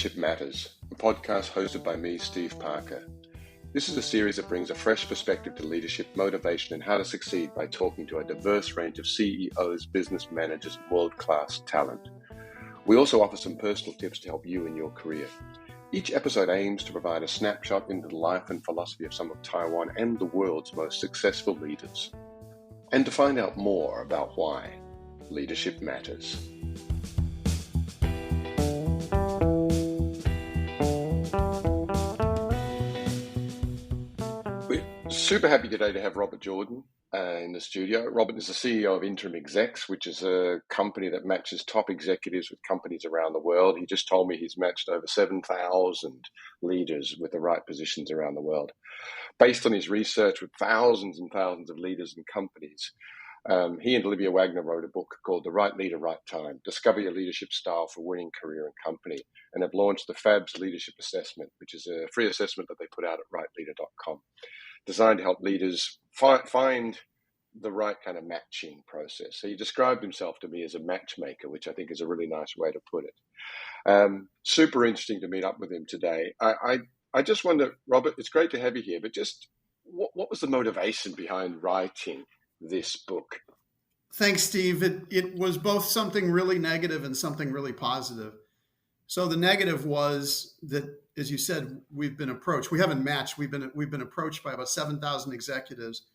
Leadership Matters, a podcast hosted by me, Steve Parker. This is a series that brings a fresh perspective to leadership, motivation, and how to succeed by talking to a diverse range of CEOs, business managers, and world-class talent. We also offer some personal tips to help you in your career. Each episode aims to provide a snapshot into the life and philosophy of some of Taiwan and the world's most successful leaders. And to find out more about why leadership matters. Super happy today to have Robert Jordan in the studio. Robert is the CEO of Interim Execs, which is a company that matches top executives with companies around the world. He just told me he's matched over 7,000 leaders with the right positions around the world. Based on his research with thousands and thousands of leaders and companies, he and Olivia Wagner wrote a book called The Right Leader, Right Time, Discover Your Leadership Style for Winning Career and Company, and have launched the FABS Leadership Assessment, which is a free assessment that they put out at rightleader.com. Designed to help leaders find the right kind of matching process. So he described himself to me as a matchmaker, which I think is a really nice way to put it. Super interesting to meet up with him today. I just wonder, Robert, it's great to have you here, but just what was the motivation behind writing this book? Thanks, Steve. It was both something really negative and something really positive. So the negative was that, as you said, we've been approached. We haven't matched. We've been approached by about 7,000 executives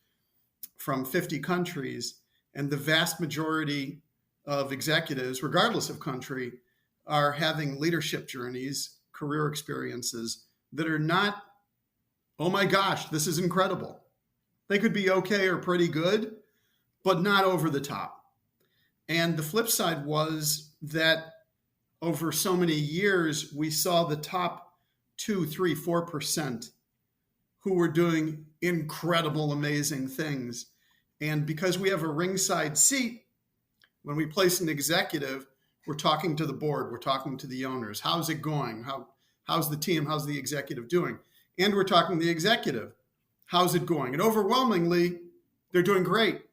from 50 countries, and the vast majority of executives, regardless of country, are having leadership journeys, career experiences that are not, oh my gosh, this is incredible. They could be okay or pretty good, but not over the top. And the flip side was that over so many years, we saw the top 2, 3, 4% who were doing incredible, amazing things. And because we have a ringside seat, when we place an executive, we're talking to the board, we're talking to the owners. How's it going? How's the team? How's the executive doing? And we're talking to the executive. How's it going? And overwhelmingly, they're doing great.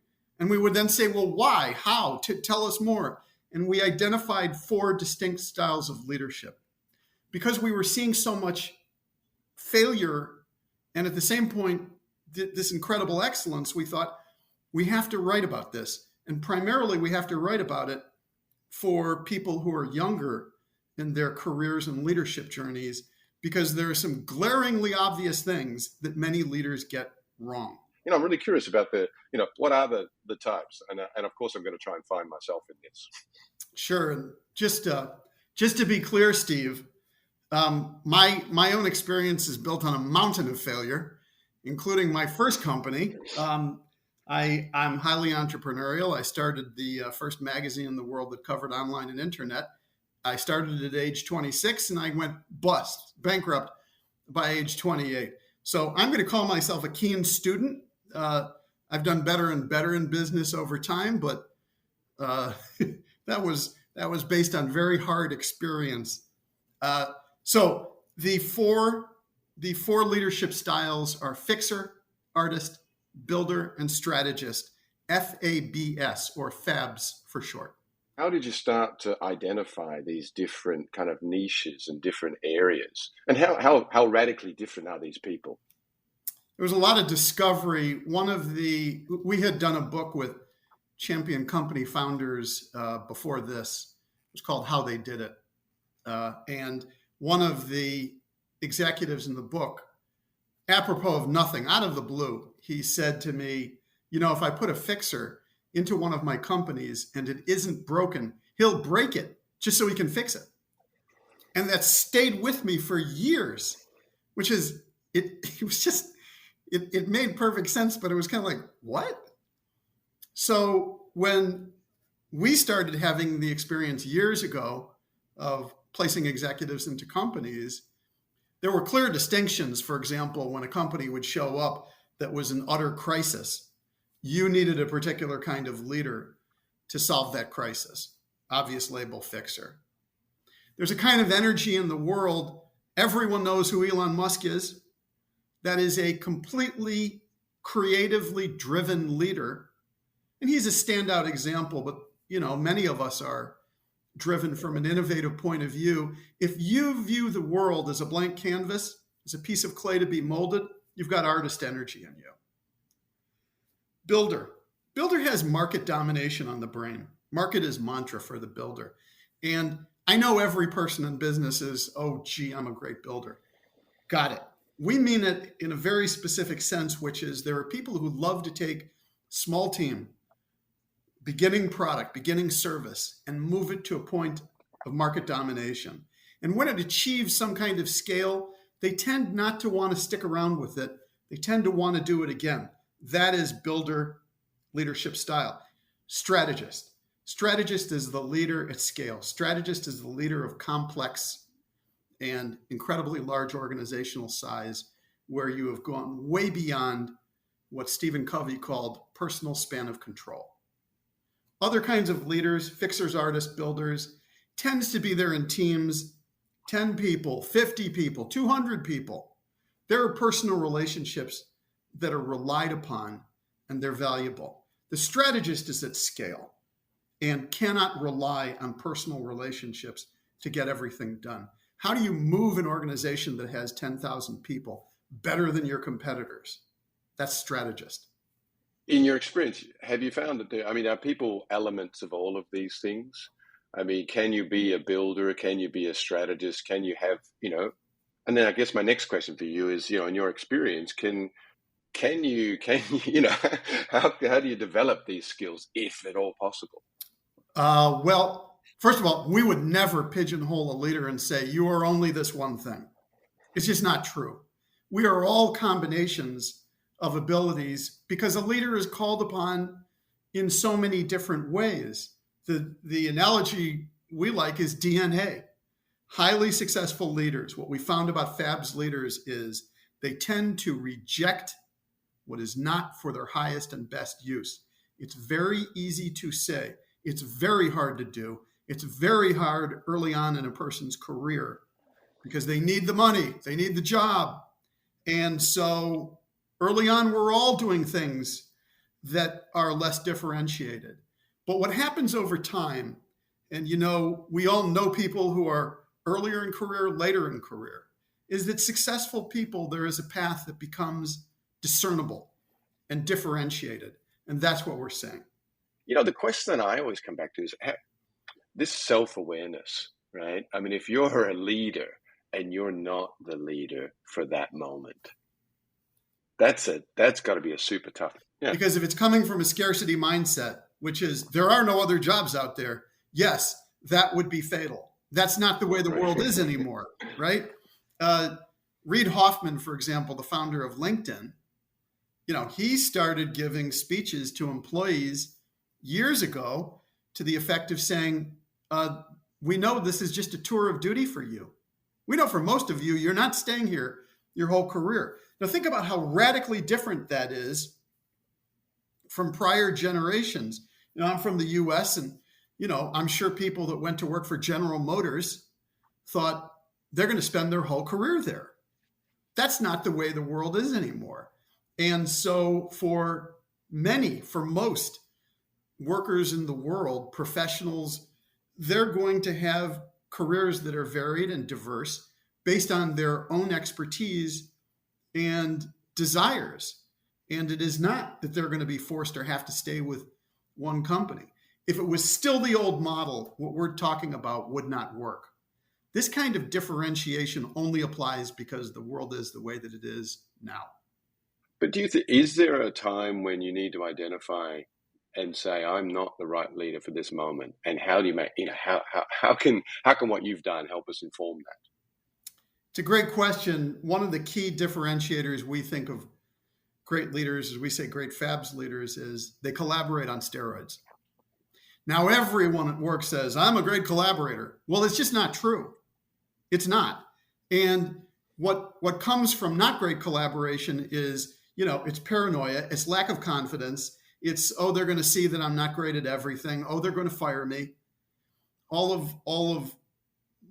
And we would then say, well, why? How? Tell us more. And we identified 4 distinct styles of leadership. Because we were seeing so much failure and at the same point, this incredible excellence, we thought we have to write about this. And primarily, we have to write about it for people who are younger in their careers and leadership journeys, because there are some glaringly obvious things that many leaders get wrong. I'm really curious about what are the types? And of course, I'm going to try and find myself in this. Sure. And just to be clear, Steve, my own experience is built on a mountain of failure, including my first company. I'm highly entrepreneurial. I started the first magazine in the world that covered online and internet. I started at age 26 and I went bankrupt by age 28. So I'm going to call myself a keen student. I've done better and better in business over time, but that was based on very hard experience. So the four leadership styles are fixer, artist, builder, and strategist, FABS, or FABS for short. How did you start to identify these different kind of niches and different areas? And how radically different are these people? There was a lot of discovery. We had done a book with champion company founders before this. It was called How They Did It. And one of the executives in the book, apropos of nothing, out of the blue, he said to me, if I put a fixer into one of my companies and it isn't broken, he'll break it just so he can fix it. And that stayed with me for years, which is, it was just, it made perfect sense, but it was kind of like, what? So when we started having the experience years ago of placing executives into companies, there were clear distinctions. For example, when a company would show up that was an utter crisis, you needed a particular kind of leader to solve that crisis. Obvious label, fixer. There's a kind of energy in the world. Everyone knows who Elon Musk is. That is a completely creatively driven leader. And he's a standout example, but many of us are driven from an innovative point of view. If you view the world as a blank canvas, as a piece of clay to be molded, you've got artist energy in you. Builder. Builder has market domination on the brain. Market is mantra for the builder. And I know every person in business is, oh, gee, I'm a great builder. Got it. We mean it in a very specific sense, which is there are people who love to take small team, beginning product, beginning service, and move it to a point of market domination. And when it achieves some kind of scale, they tend not to want to stick around with it. They tend to want to do it again. That is builder leadership style. Strategist. Strategist is the leader at scale. Strategist is the leader of complex and incredibly large organizational size, where you have gone way beyond what Stephen Covey called personal span of control. Other kinds of leaders, fixers, artists, builders, tends to be there in teams, 10 people, 50 people, 200 people. There are personal relationships that are relied upon and they're valuable. The strategist is at scale and cannot rely on personal relationships to get everything done. How do you move an organization that has 10,000 people better than your competitors? That's strategist. In your experience, have you found that are people elements of all of these things? I mean, can you be a builder? Can you be a strategist? Can you have, and then I guess my next question for you is, in your experience, can you, how do you develop these skills, if at all possible? Well, first of all, we would never pigeonhole a leader and say, you are only this one thing. It's just not true. We are all combinations of abilities because a leader is called upon in so many different ways. The analogy we like is DNA. Highly successful leaders, what we found about Fab's leaders is they tend to reject what is not for their highest and best use. It's very easy to say. It's very hard to do. It's very hard early on in a person's career because they need the money, they need the job. And so early on, we're all doing things that are less differentiated. But what happens over time, and we all know people who are earlier in career, later in career, is that successful people, there is a path that becomes discernible and differentiated. And that's what we're saying. The question I always come back to is this self-awareness, right? I mean, if you're a leader and you're not the leader for that moment, that's got to be a super tough. Yeah. Because if it's coming from a scarcity mindset, which is there are no other jobs out there, yes, that would be fatal. That's not the way the world is anymore, right? Reid Hoffman, for example, the founder of LinkedIn, he started giving speeches to employees years ago to the effect of saying, we know this is just a tour of duty for you. We know for most of you, you're not staying here your whole career. Now think about how radically different that is from prior generations. I'm from the US and, I'm sure people that went to work for General Motors thought they're going to spend their whole career there. That's not the way the world is anymore. And so for most workers in the world, professionals, they're going to have careers that are varied and diverse based on their own expertise and desires. And it is not that they're going to be forced or have to stay with one company. If it was still the old model, what we're talking about would not work. This kind of differentiation only applies because the world is the way that it is now. But is there a time when you need to identify and say, I'm not the right leader for this moment? And how do you make, how can what you've done help us inform that? It's a great question. One of the key differentiators we think of great leaders, as we say great Fabs leaders, is they collaborate on steroids. Now, everyone at work says, I'm a great collaborator. Well, it's just not true. It's not. And what comes from not great collaboration is, it's paranoia, it's lack of confidence. It's, they're going to see that I'm not great at everything. They're going to fire me. All of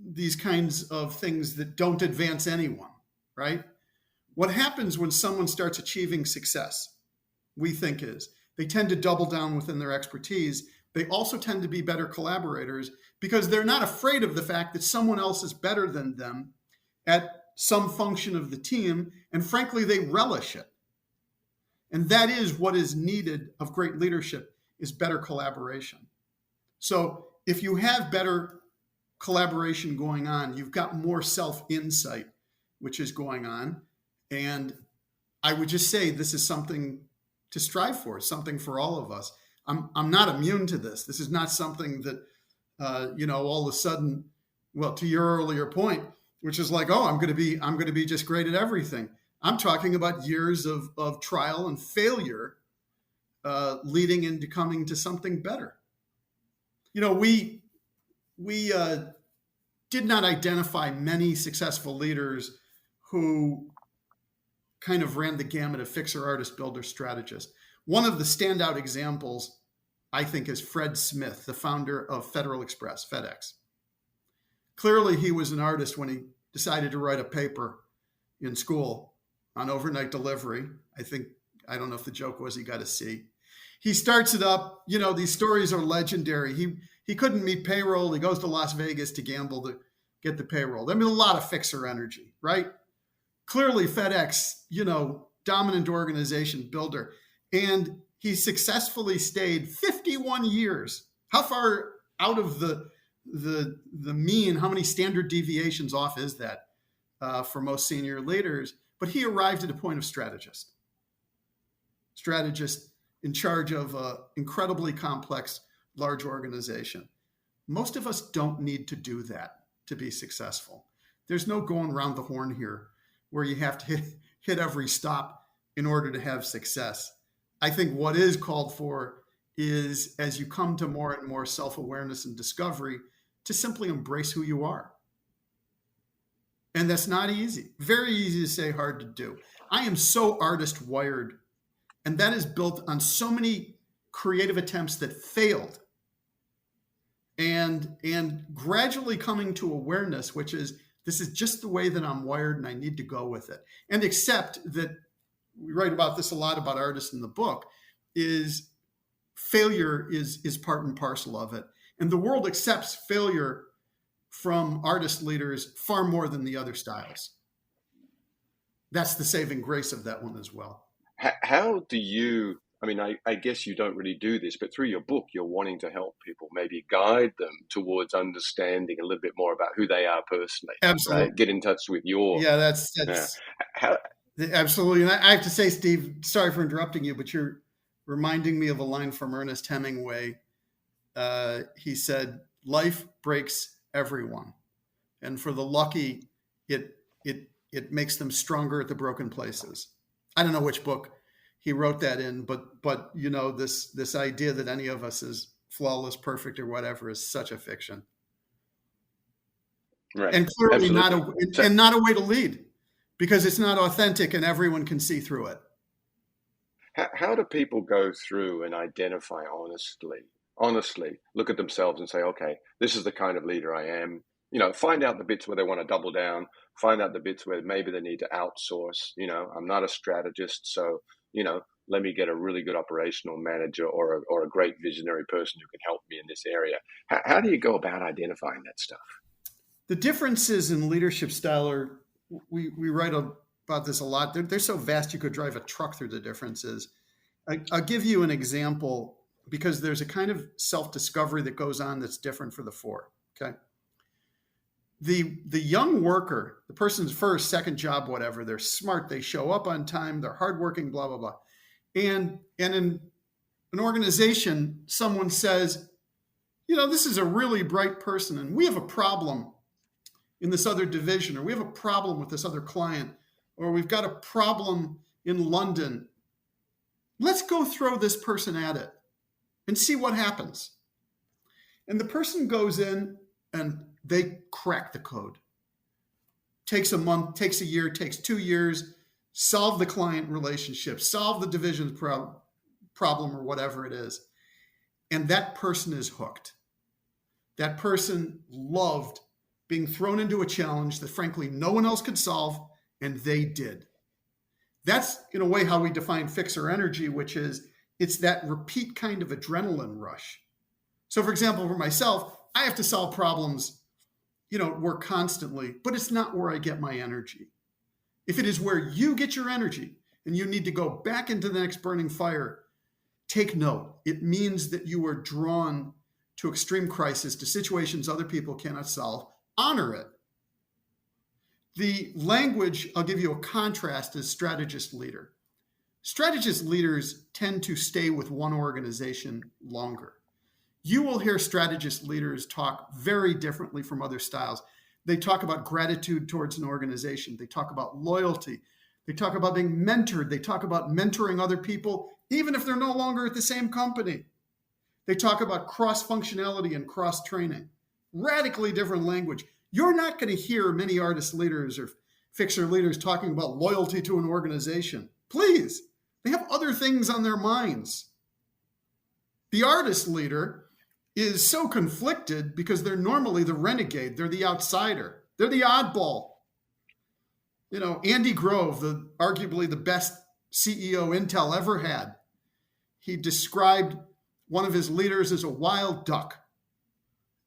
these kinds of things that don't advance anyone, right? What happens when someone starts achieving success, we think, is they tend to double down within their expertise they also tend to be better collaborators because they're not afraid of the fact that someone else is better than them at some function of the team. And frankly, they relish it. And that is what is needed of great leadership, is better collaboration. So if you have better collaboration going on, you've got more self-insight, which is going on. And I would just say this is something to strive for, something for all of us. I'm not immune to this. This is not something that, all of a sudden, well, to your earlier point, which is like, oh, I'm going to be just great at everything. I'm talking about years of trial and failure leading into coming to something better. We did not identify many successful leaders who kind of ran the gamut of fixer, artist, builder, strategist. One of the standout examples, I think, is Fred Smith, the founder of Federal Express, FedEx. Clearly, he was an artist when he decided to write a paper in school on overnight delivery. I don't know if the joke was he got a C. He starts it up. These stories are legendary. He couldn't meet payroll. He goes to Las Vegas to gamble to get the payroll. A lot of fixer energy, right? Clearly FedEx, dominant organization, builder. And he successfully stayed 51 years. How far out of the mean, how many standard deviations off is that for most senior leaders? But he arrived at a point of strategist in charge of an incredibly complex, large organization. Most of us don't need to do that to be successful. There's no going around the horn here where you have to hit every stop in order to have success. I think what is called for is, as you come to more and more self-awareness and discovery, to simply embrace who you are. And that's not easy. Very easy to say, hard to do. I am so artist wired, and that is built on so many creative attempts that failed. And gradually coming to awareness, which is, this is just the way that I'm wired and I need to go with it. And accept that, we write about this a lot about artists in the book, is failure is part and parcel of it. And the world accepts failure from artist leaders far more than the other styles. That's the saving grace of that one as well. How do you, I guess you don't really do this, but through your book, you're wanting to help people, maybe guide them towards understanding a little bit more about who they are personally. Absolutely. Right? Get in touch with your... Yeah, that's how... Absolutely. And I have to say, Steve, sorry for interrupting you, but you're reminding me of a line from Ernest Hemingway. He said, "Life breaks everyone. And for the lucky, it makes them stronger at the broken places." I don't know which book he wrote that in, but this idea that any of us is flawless, perfect, or whatever is such a fiction. Right. And clearly not a way to lead, because it's not authentic and everyone can see through it. How do people go through and identify honestly, look at themselves and say, okay, this is the kind of leader I am, find out the bits where they want to double down, find out the bits where maybe they need to outsource, I'm not a strategist, so, let me get a really good operational manager or a great visionary person who can help me in this area. How do you go about identifying that stuff? The differences in leadership style are, we write about this a lot. They're so vast you could drive a truck through the differences. I'll give you an example, because there's a kind of self-discovery that goes on that's different for the four, okay? The young worker, the person's first, second job, whatever, they're smart, they show up on time, they're hardworking, blah, blah, blah. And in an organization, someone says, this is a really bright person, and we have a problem in this other division, or we have a problem with this other client, or we've got a problem in London. Let's go throw this person at it and see what happens. And the person goes in and they crack the code. Takes a month, takes a year, takes 2 years, solve the client relationship, solve the division problem or whatever it is. And that person is hooked. That person loved being thrown into a challenge that frankly no one else could solve, and they did. That's in a way how we define fixer energy, which is, it's that repeat kind of adrenaline rush So, for example, for myself, I have to solve problems, work constantly, but it's not where I get my energy. If it is where you get your energy and you need to go back into the next burning fire, take note. It means that you are drawn to extreme crisis, to situations other people cannot solve. Honor it. The language, I'll give you a contrast, is strategist leader. Strategist leaders tend to stay with one organization longer. You will hear strategist leaders talk very differently from other styles. They talk about gratitude towards an organization. They talk about loyalty. They talk about being mentored. They talk about mentoring other people, even if they're no longer at the same company. They talk about cross-functionality and cross-training. Radically different language. You're not going to hear many artist leaders or fixer leaders talking about loyalty to an organization. Please, they have other things on their minds. The artist leader is so conflicted because they're normally the renegade. They're the outsider. They're the oddball. Andy Grove, arguably the best CEO Intel ever had, he described one of his leaders as a wild duck.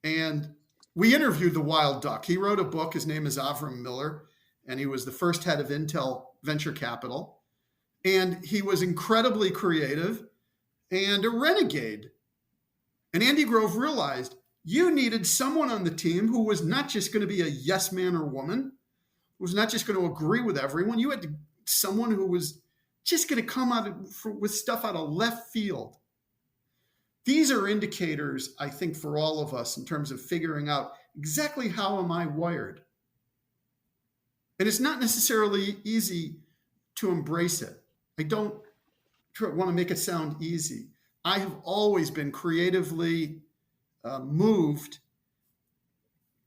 And we interviewed the wild duck. He wrote a book. His name is Avram Miller, and he was the first head of Intel Venture Capital. And he was incredibly creative and a renegade. And Andy Grove realized you needed someone on the team who was not just going to be a yes man or woman, who was not just going to agree with everyone. You had someone who was just going to come with stuff out of left field. These are indicators, I think, for all of us in terms of figuring out exactly how am I wired. And it's not necessarily easy to embrace it. I don't want to make it sound easy. I have always been creatively moved,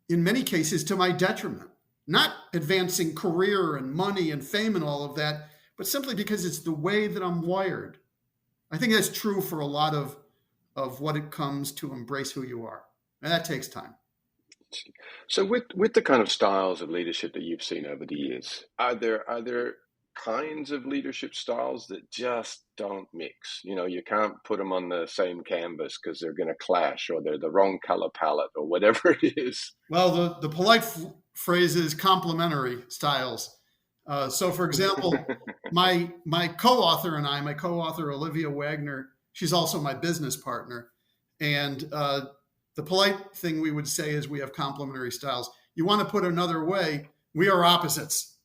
in many cases, to my detriment. Not advancing career and money and fame and all of that, but simply because it's the way that I'm wired. I think that's true for a lot of what it comes to embrace who you are. And that takes time. So with the kind of styles of leadership that you've seen over the years, are there kinds of leadership styles that just don't mix? You can't put them on the same canvas because they're going to clash, or they're the wrong color palette, or whatever it is. Well, the polite phrase is complementary styles. So, for example, my co-author and my co-author Olivia Wagner, she's also my business partner, and the polite thing we would say is we have complementary styles. You want to put it another way, we are opposites.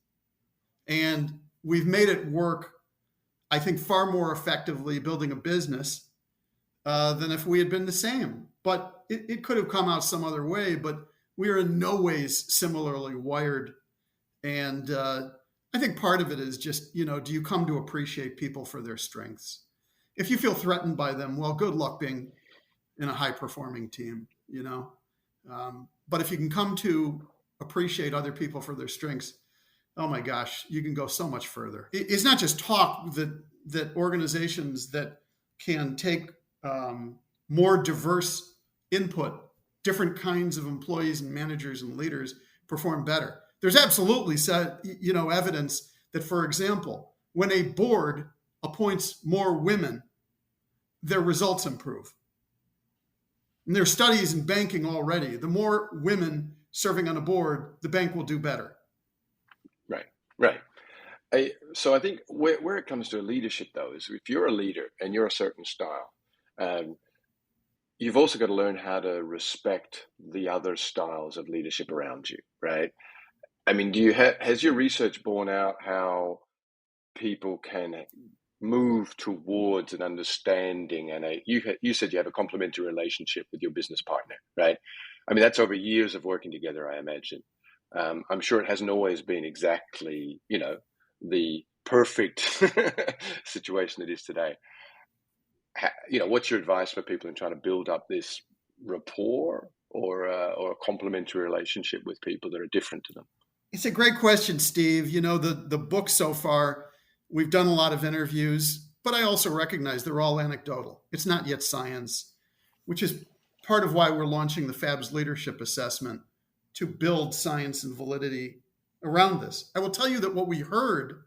And we've made it work, I think, far more effectively building a business than if we had been the same. But it could have come out some other way, but we are in no ways similarly wired. And I think part of it is just, do you come to appreciate people for their strengths? If you feel threatened by them, well, good luck being in a high-performing team, But if you can come to appreciate other people for their strengths, oh my gosh, you can go so much further. It's not just talk that organizations that can take more diverse input, different kinds of employees and managers and leaders perform better. There's absolutely evidence that, for example, when a board appoints more women, their results improve. And there are studies in banking already. The more women serving on a board, the bank will do better. Right. So I think where it comes to leadership, though, is if you're a leader and you're a certain style, you've also got to learn how to respect the other styles of leadership around you, right? I mean, has your research borne out how people can move towards an understanding and you said you have a complementary relationship with your business partner, right? I mean, that's over years of working together, I imagine. I'm sure it hasn't always been exactly, the perfect situation it is today. What's your advice for people in trying to build up this rapport or a complementary relationship with people that are different to them? It's a great question, Steve. The book so far, we've done a lot of interviews, but I also recognize they're all anecdotal. It's not yet science, which is part of why we're launching the FABS Leadership Assessment, to build science and validity around this. I will tell you that what we heard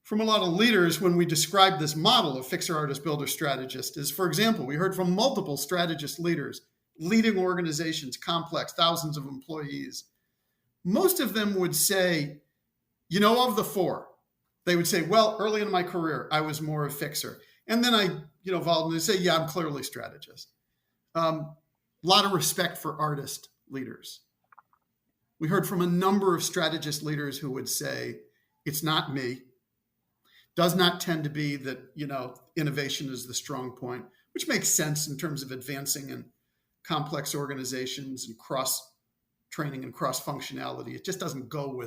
from a lot of leaders when we describe this model of fixer, artist, builder, strategist is, for example, we heard from multiple strategist leaders leading organizations, complex, thousands of employees. Most of them would say, of the four, they would say, well, early in my career, I was more a fixer. And then I, evolved and they say, yeah, I'm clearly strategist. A lot of respect for artist leaders. We heard from a number of strategist leaders who would say, it's not me. Does not tend to be that, innovation is the strong point, which makes sense in terms of advancing in complex organizations and cross training and cross functionality. It just doesn't go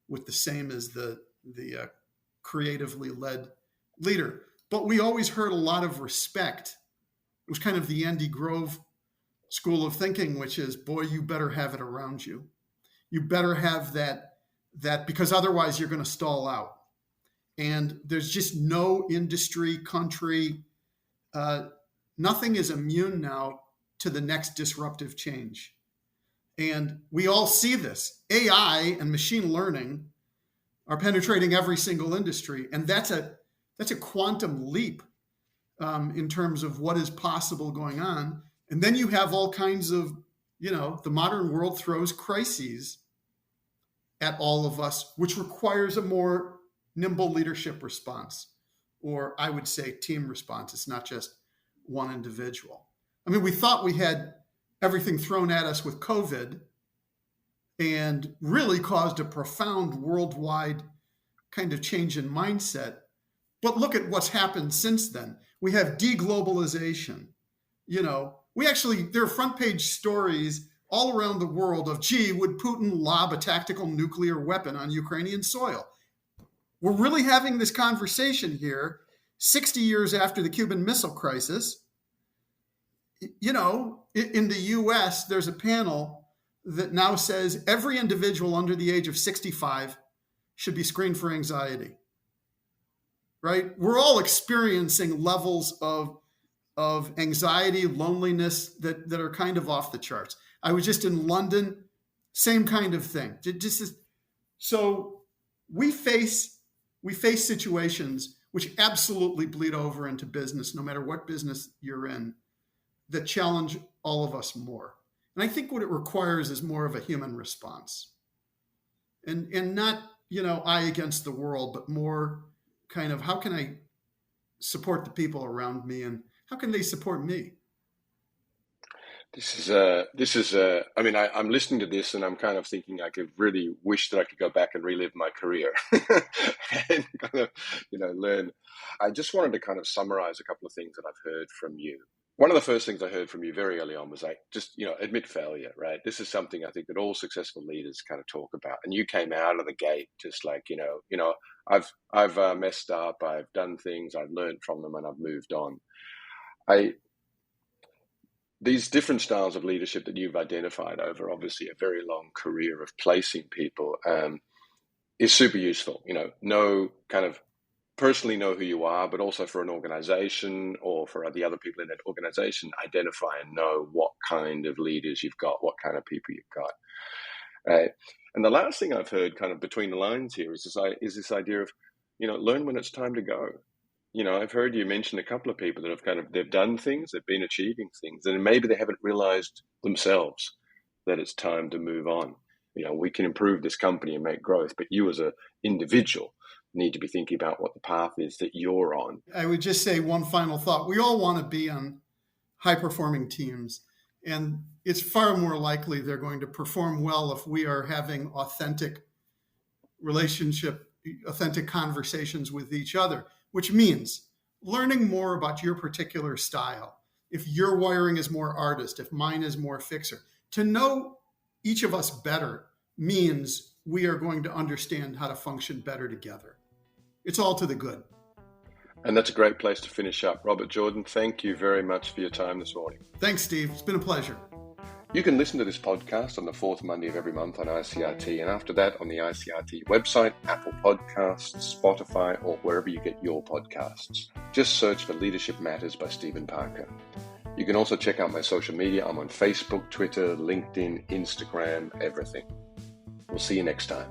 with the same as the creatively led leader. But we always heard a lot of respect. It was kind of the Andy Grove school of thinking, which is, boy, you better have it around you. You better have that because otherwise you're going to stall out. And there's just no industry, country, nothing is immune now to the next disruptive change. And we all see this. AI and machine learning are penetrating every single industry. And that's a quantum leap in terms of what is possible going on. And then you have all kinds of, the modern world throws crises at all of us, which requires a more nimble leadership response, or I would say team response. It's not just one individual. I mean, we thought we had everything thrown at us with COVID and really caused a profound worldwide kind of change in mindset. But look at what's happened since then. We have deglobalization. There are front page stories all around the world of, would Putin lob a tactical nuclear weapon on Ukrainian soil? We're really having this conversation here 60 years after the Cuban Missile Crisis. In the US, there's a panel that now says every individual under the age of 65 should be screened for anxiety, right? We're all experiencing levels of anxiety, loneliness that are kind of off the charts. I was just in London, same kind of thing. So we face situations which absolutely bleed over into business, no matter what business you're in, that challenge all of us more. And I think what it requires is more of a human response. And not, I against the world, but more kind of how can I support the people around me and how can they support me? I'm listening to this and I'm kind of thinking I could really wish that I could go back and relive my career and kind of, learn. I just wanted to kind of summarize a couple of things that I've heard from you. One of the first things I heard from you very early on was admit failure, right? This is something I think that all successful leaders kind of talk about. And you came out of the gate just like, I've messed up, I've done things, I've learned from them and I've moved on. These different styles of leadership that you've identified over obviously a very long career of placing people is super useful. Personally know who you are, but also for an organization or for the other people in that organization, identify and know what kind of leaders you've got, what kind of people you've got. And the last thing I've heard kind of between the lines here is this idea of, learn when it's time to go. I've heard you mention a couple of people that have they've done things, they've been achieving things, and maybe they haven't realized themselves that it's time to move on. We can improve this company and make growth, but you as an individual need to be thinking about what the path is that you're on. I would just say one final thought. We all want to be on high-performing teams, and it's far more likely they're going to perform well if we are having authentic conversations with each other, which means learning more about your particular style. If your wiring is more artist, if mine is more fixer, to know each of us better means we are going to understand how to function better together. It's all to the good. And that's a great place to finish up. Robert Jordan, thank you very much for your time this morning. Thanks, Steve. It's been a pleasure. You can listen to this podcast on the fourth Monday of every month on ICRT, and after that on the ICRT website, Apple Podcasts, Spotify, or wherever you get your podcasts. Just search for Leadership Matters by Stephen Parker. You can also check out my social media. I'm on Facebook, Twitter, LinkedIn, Instagram, everything. We'll see you next time.